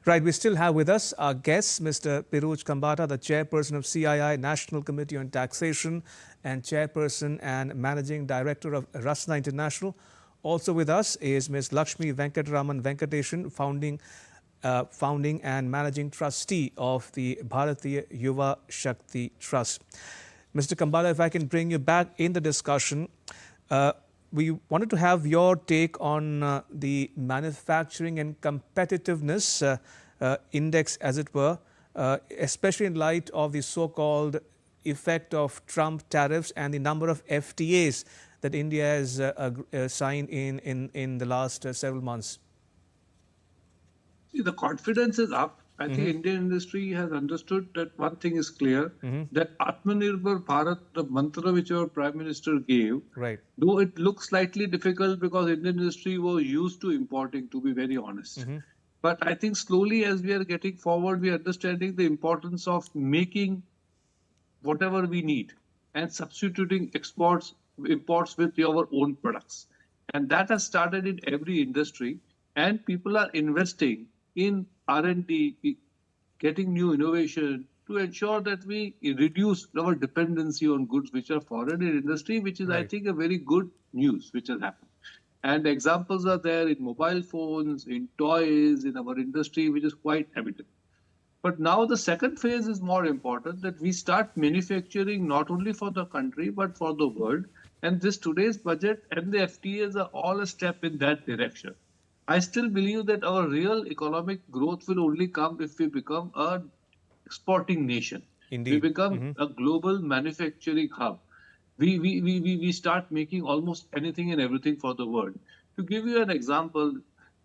Right, we still have with us our guest, Mr. Piroj Kambata, the chairperson of CII, National Committee on Taxation, and chairperson and managing director of Rasna International. Also with us is Ms. Lakshmi Venkatraman Venkatesan, founding and managing trustee of the Bharatiya Yuva Shakti Trust. Mr. Kambata, if I can bring you back in the discussion, we wanted to have your take on the manufacturing and competitiveness index, as it were, especially in light of the so-called effect of Trump tariffs and the number of FTAs that India has signed in the last several months. See, the confidence is up. I think Indian industry has understood that one thing is clear, that Atmanirbhar Bharat, the mantra which our Prime Minister gave, though it looks slightly difficult because Indian industry was used to importing, to be very honest. But I think slowly as we are getting forward, we are understanding the importance of making whatever we need and substituting imports with our own products. And that has started in every industry, and people are investing in R&D, getting new innovation to ensure that we reduce our dependency on goods which are foreign in industry, which is, I think, a very good news which has happened. And examples are there in mobile phones, in toys, in our industry, which is quite evident. But now the second phase is more important, that we start manufacturing not only for the country, but for the world. And this today's budget and the FTAs are all a step in that direction. I still believe that our real economic growth will only come if we become an exporting nation. Indeed. We become a global manufacturing hub. We start making almost anything and everything for the world. To give you an example,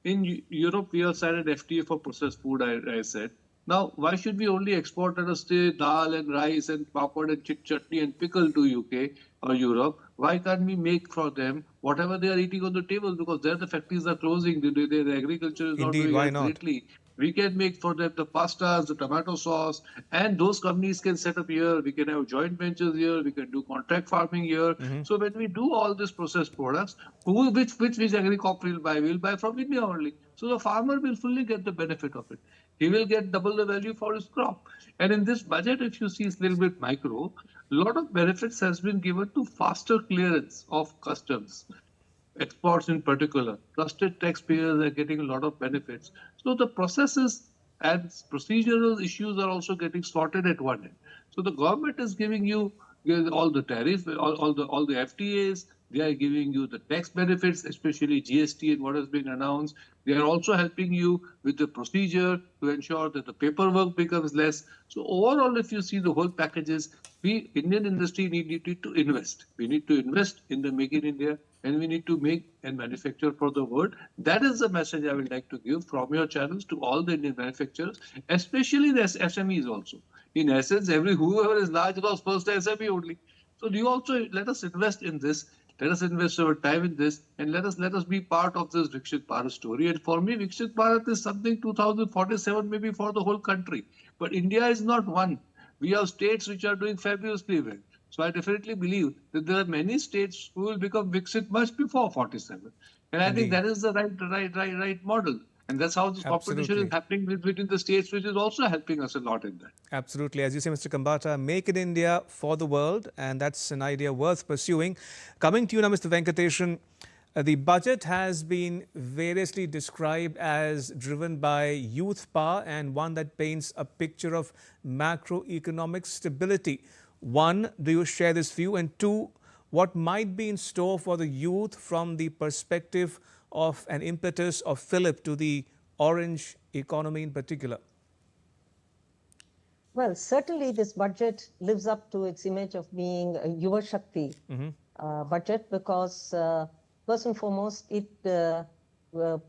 in Europe, we have signed an FTA for processed food, I said. Now, why should we only export, let us say, dal and rice and papad and chutney and pickle to UK or Europe? Why can't we make for them whatever they are eating on the table? Because there the factories are closing, the agriculture is not doing as greatly. We can make for them the pastas, the tomato sauce, and those companies can set up here. We can have joint ventures here. We can do contract farming here. So when we do all these processed products, which agriculture will buy? We'll buy from India only. So the farmer will fully get the benefit of it. He will get double the value for his crop. And in this budget, if you see it's a little bit micro, a lot of benefits has been given to faster clearance of customs, exports in particular. Trusted taxpayers are getting a lot of benefits. So the processes and procedural issues are also getting sorted at one end. So the government is giving you all the tariffs, all the FTAs. They are giving you the tax benefits, especially GST and what has been announced. They are also helping you with the procedure to ensure that the paperwork becomes less. So overall, if you see the whole packages, we Indian industry need to invest. We need to invest in the Make in India, and we need to make and manufacture for the world. That is the message I would like to give from your channels to all the Indian manufacturers, especially the SMEs also. In essence, whoever is large was first SME only. So you also let us invest in this. Let us invest our time in this, and let us be part of this Viksit Bharat story. And for me, Viksit Bharat is something 2047 maybe for the whole country. But India is not one. We have states which are doing fabulously well. So I definitely believe that there are many states who will become Viksit much before 47. And I think that is the right model. And that's how this competition is happening between the states, which is also helping us a lot in that. Absolutely. As you say, Mr. Kambata, make in India for the world, and that's an idea worth pursuing. Coming to you now, Mr. Venkatesan, the budget has been variously described as driven by youth power and one that paints a picture of macroeconomic stability. One, do you share this view? And two, what might be in store for the youth from the perspective of an impetus of fillip to the orange economy in particular? Well, certainly this budget lives up to its image of being a Yuva Shakti budget because first and foremost, it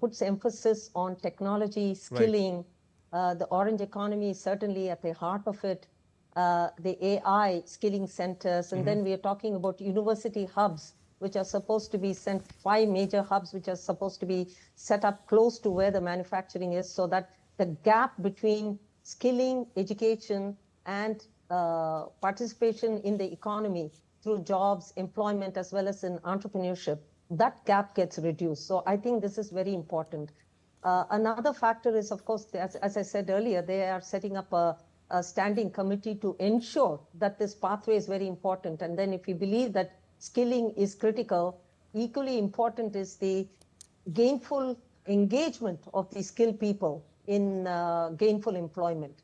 puts emphasis on technology, skilling. The orange economy is certainly at the heart of it. The AI skilling centers, and then we are talking about university hubs, which are supposed to be 5 major hubs, which are supposed to be set up close to where the manufacturing is, so that the gap between skilling, education, and participation in the economy through jobs, employment, as well as in entrepreneurship, that gap gets reduced. So I think this is very important. Another factor is, of course, as I said earlier, they are setting up a standing committee to ensure that this pathway is very important. And then if you believe that skilling is critical, equally important is the gainful engagement of the skilled people in gainful employment.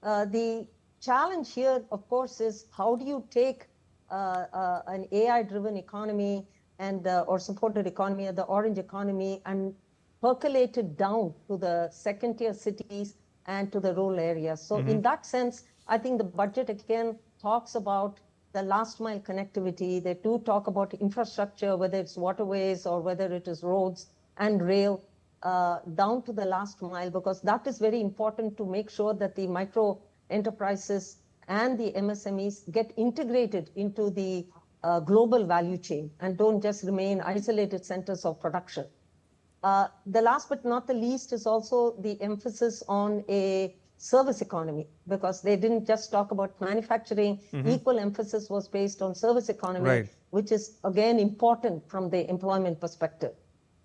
The challenge here, of course, is how do you take an AI-driven economy and or supported economy, or the orange economy, and percolate it down to the second-tier cities and to the rural areas. So in that sense, I think the budget again talks about the last mile connectivity. They do talk about infrastructure, whether it's waterways or whether it is roads and rail, down to the last mile, because that is very important to make sure that the micro enterprises and the MSMEs get integrated into the global value chain and don't just remain isolated centers of production. The last but not the least is also the emphasis on a service economy, because they didn't just talk about manufacturing. Equal emphasis was based on service economy, which is again important from the employment perspective.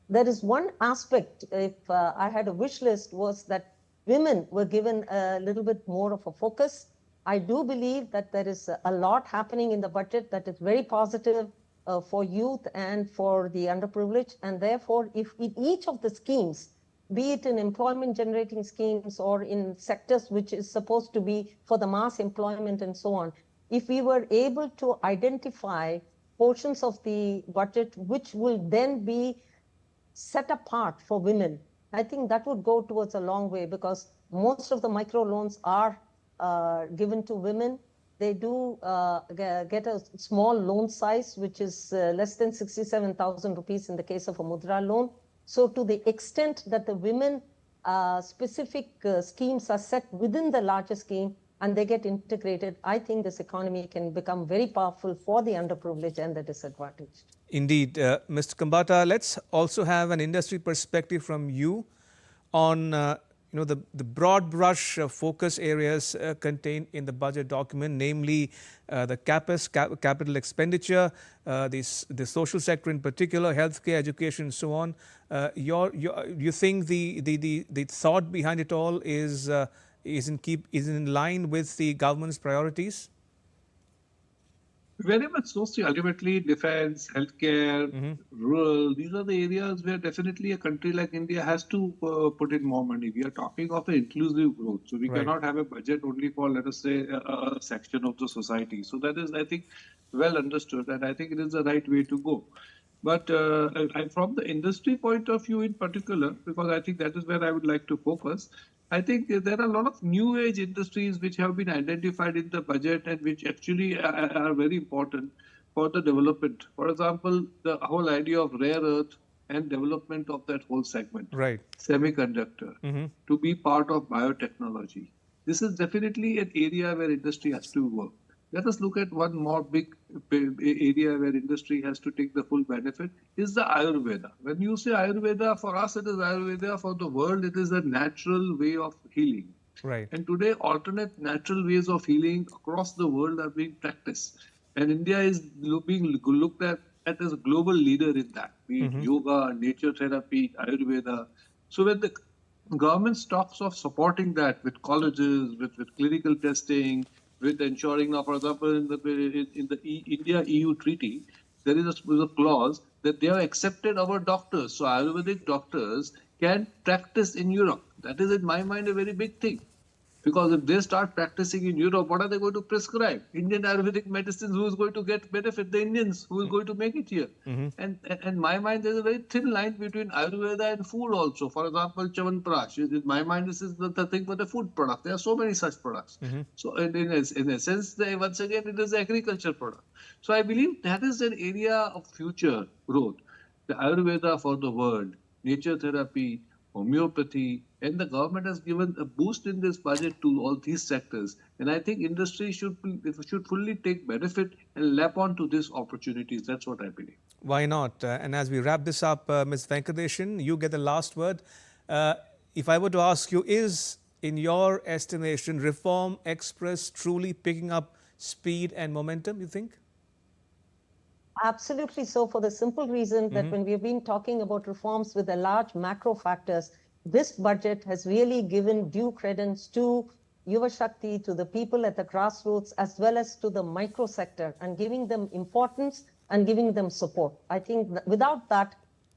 There is one aspect, if I had a wish list, was that women were given a little bit more of a focus. I do believe that there is a lot happening in the budget that is very positive for youth and for the underprivileged. And therefore, if in each of the schemes, be it in employment generating schemes or in sectors which is supposed to be for the mass employment and so on, if we were able to identify portions of the budget which will then be set apart for women, I think that would go towards a long way, because most of the micro loans are given to women. They do get a small loan size, which is less than 67,000 rupees in the case of a Mudra loan. So to the extent that the women specific schemes are set within the larger scheme and they get integrated, I think this economy can become very powerful for the underprivileged and the disadvantaged. Indeed. Mr. Kambata, let's also have an industry perspective from you on the broad brush focus areas contained in the budget document, namely the CAPEX, capital expenditure, the social sector in particular, healthcare, education, and so on. You think the thought behind it all is in line with the government's priorities? Very much so. See, ultimately, defense, healthcare, rural, these are the areas where definitely a country like India has to put in more money. We are talking of an inclusive growth. So we cannot have a budget only for, let us say, a section of the society. So that is, I think, well understood. And I think it is the right way to go. But from the industry point of view in particular, because I think that is where I would like to focus, I think there are a lot of new age industries which have been identified in the budget and which actually are very important for the development. For example, the whole idea of rare earth and development of that whole segment. Right. Semiconductor, to be part of biotechnology. This is definitely an area where industry has to work. Let us look at one more big area where industry has to take the full benefit, is the Ayurveda. When you say Ayurveda, for us it is Ayurveda, for the world it is a natural way of healing. Right. And today alternate natural ways of healing across the world are being practiced. And India is being looked at as a global leader in that, be it yoga, nature therapy, Ayurveda. So when the government talks of supporting that with colleges, with clinical testing, with ensuring, now, for example, in the India-EU treaty, there is a clause that they have accepted our doctors. So Ayurvedic doctors can practice in Europe. That is, in my mind, a very big thing. Because if they start practicing in Europe, what are they going to prescribe? Indian Ayurvedic medicines, who is going to get benefit? The Indians, who is going to make it here? And in my mind, there's a very thin line between Ayurveda and food also. For example, Chavanprash. In my mind, this is the thing for the food product. There are so many such products. So in a sense, once again, it is an agriculture product. So I believe that is an area of future growth. The Ayurveda for the world, nature therapy, homeopathy, and the government has given a boost in this budget to all these sectors. And I think industry should fully take benefit and lap on to these opportunities. That's what I believe. Why not? And as we wrap this up, Ms. Venkateshan, you get the last word. If I were to ask you, is, in your estimation, Reform Express truly picking up speed and momentum, you think? Absolutely so, for the simple reason that when we've been talking about reforms with the large macro factors, this budget has really given due credence to Yuva Shakti, to the people at the grassroots, as well as to the micro sector, and giving them importance and giving them support. I think without that,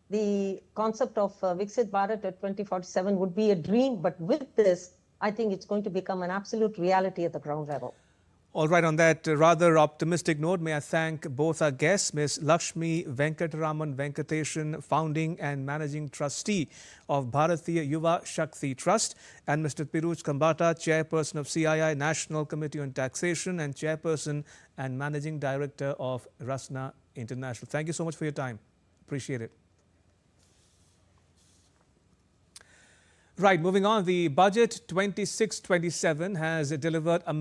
the concept of Viksit Bharat at 2047 would be a dream, but with this, I think it's going to become an absolute reality at the ground level. All right, on that rather optimistic note, may I thank both our guests, Ms. Lakshmi Venkataraman Venkateshan, founding and managing trustee of Bharatiya Yuva Shakti Trust, and Mr. Piruch Kambata, chairperson of CII National Committee on Taxation and chairperson and managing director of Rasna International. Thank you so much for your time. Appreciate it. Right, moving on, the budget 26-27 has delivered a